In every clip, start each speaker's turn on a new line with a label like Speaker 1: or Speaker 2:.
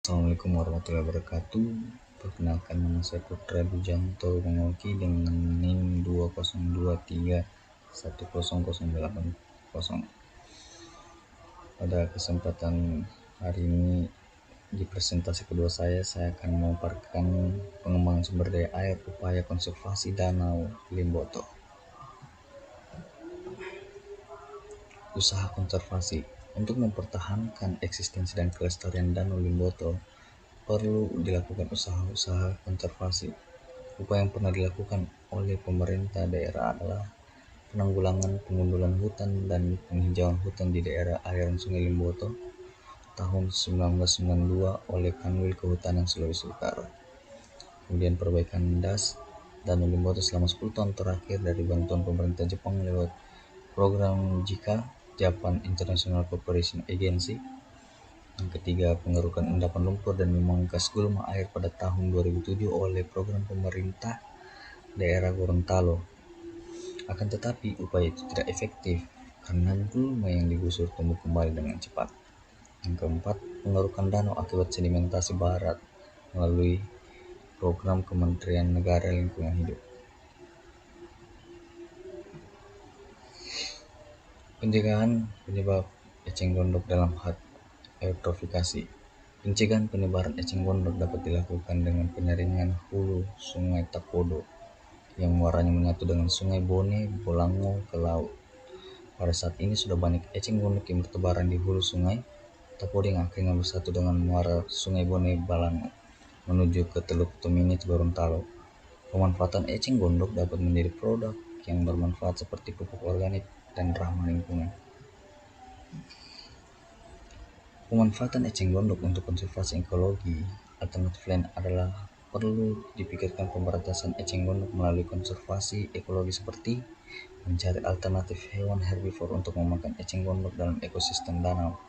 Speaker 1: Assalamualaikum warahmatullahi wabarakatuh. Perkenalkan, nama saya Putra Dujanto Mongoki dengan NIM 2023100800. Pada kesempatan hari ini, di presentasi kedua saya akan memaparkan pengembangan sumber daya air, upaya konservasi danau Limboto. Usaha konservasi. Untuk mempertahankan eksistensi dan kelestarian danau Limboto, perlu dilakukan usaha-usaha konservasi. Upaya yang pernah dilakukan oleh pemerintah daerah adalah penanggulangan pengundulan hutan dan penghijauan hutan di daerah aliran Sungai Limboto tahun 1992 oleh Kanwil Kehutanan Sulawesi Utara. Kemudian perbaikan das Danau Limboto selama 10 tahun terakhir dari bantuan pemerintah Jepang lewat program JICA, Japan International Cooperation Agency. Yang ketiga, pengerukan endapan lumpur dan memangkas gulma air pada tahun 2007 oleh program pemerintah daerah Gorontalo. Akan tetapi upaya itu tidak efektif karena gulma yang digusur tumbuh kembali dengan cepat. Yang keempat, pengerukan danau akibat sedimentasi barat melalui program Kementerian Negara Lingkungan Hidup. Pencegahan penyebab eceng gondok dalam hal eutrofikasi. Pencegahan penyebaran eceng gondok dapat dilakukan dengan penyaringan hulu Sungai Tapodo yang muaranya menyatu dengan Sungai Bone Bolango ke laut. Pada saat ini sudah banyak eceng gondok yang bertebaran di hulu Sungai Tapodo yang akhirnya bersatu dengan muara Sungai Bone Bolango menuju ke Teluk Tuminit Gorontalo. Pemanfaatan eceng gondok dapat menjadi produk yang bermanfaat seperti pupuk organik dan ramah lingkungan. Pemanfaatan eceng gondok untuk konservasi ekologi. Alternatif lain adalah perlu dipikirkan pemberantasan eceng gondok melalui konservasi ekologi seperti mencari alternatif hewan herbivore untuk memakan eceng gondok dalam ekosistem danau.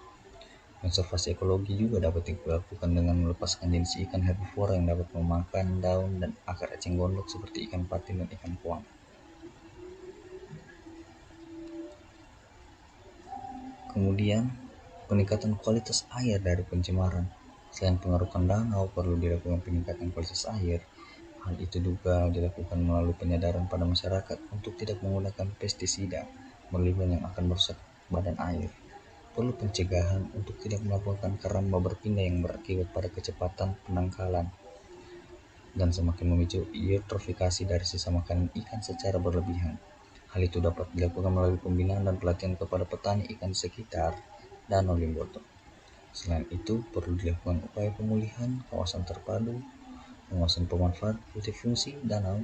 Speaker 1: Konservasi ekologi juga dapat dilakukan dengan melepaskan jenis ikan herbivora yang dapat memakan daun dan akar eceng gondok seperti ikan patin dan ikan kuang. Kemudian, peningkatan kualitas air dari pencemaran. Selain pengerukan danau, perlu dilakukan peningkatan kualitas air. Hal itu juga dilakukan melalui penyadaran pada masyarakat untuk tidak menggunakan pestisida berlebihan yang akan merusak badan air. Perlu pencegahan untuk tidak melakukan keramba berpindah yang berakibat pada kecepatan penangkalan dan semakin memicu eutrofikasi dari sisa makanan ikan secara berlebihan. Hal itu dapat dilakukan melalui pembinaan dan pelatihan kepada petani ikan di sekitar Danau Limboto. Selain itu, perlu dilakukan upaya pemulihan kawasan terpadu, penguasaan pemanfaat multifungsi danau,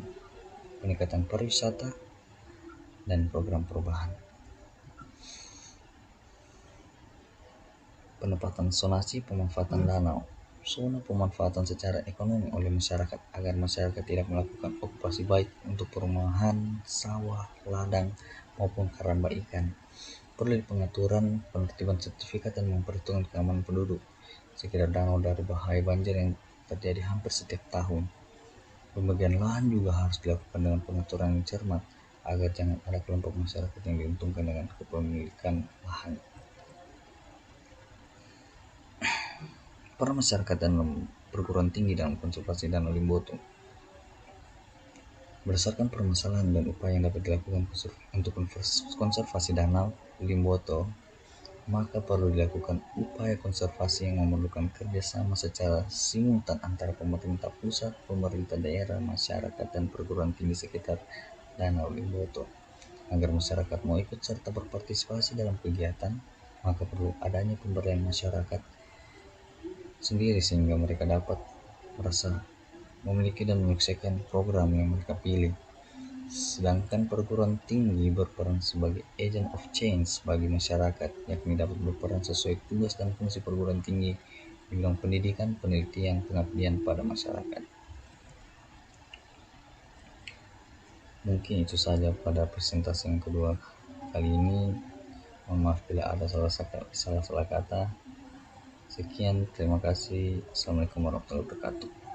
Speaker 1: peningkatan pariwisata, dan program perubahan. Penempatan zonasi pemanfaatan danau. Zona pemanfaatan secara ekonomi oleh masyarakat agar masyarakat tidak melakukan okupasi baik untuk perumahan, sawah, ladang, maupun keramba ikan. Perlu pengaturan penertiban sertifikat dan memperhitungkan keamanan penduduk sekitar danau dari bahaya banjir yang terjadi hampir setiap tahun. Pembagian lahan juga harus dilakukan dengan pengaturan yang cermat agar jangan ada kelompok masyarakat yang diuntungkan dengan kepemilikan lahan. Peran masyarakat dan perguruan tinggi dalam konservasi Danau Limboto. Berdasarkan permasalahan dan upaya yang dapat dilakukan untuk konservasi Danau Limboto, maka perlu dilakukan upaya konservasi yang memerlukan kerjasama secara simultan antara pemerintah pusat, pemerintah daerah, masyarakat, dan perguruan tinggi sekitar Danau Limboto. Agar masyarakat mau ikut serta berpartisipasi dalam kegiatan, maka perlu adanya pemberdayaan masyarakat sendiri sehingga mereka dapat merasa memiliki dan menyelesaikan program yang mereka pilih. Sedangkan perguruan tinggi berperan sebagai agent of change bagi masyarakat, yakni dapat berperan sesuai tugas dan fungsi perguruan tinggi di bidang pendidikan, penelitian, pengabdian pada masyarakat. Mungkin itu saja pada presentasi yang kedua kali ini. Mohon maaf bila ada salah kata. Sekian, terima kasih. Assalamualaikum warahmatullahi wabarakatuh.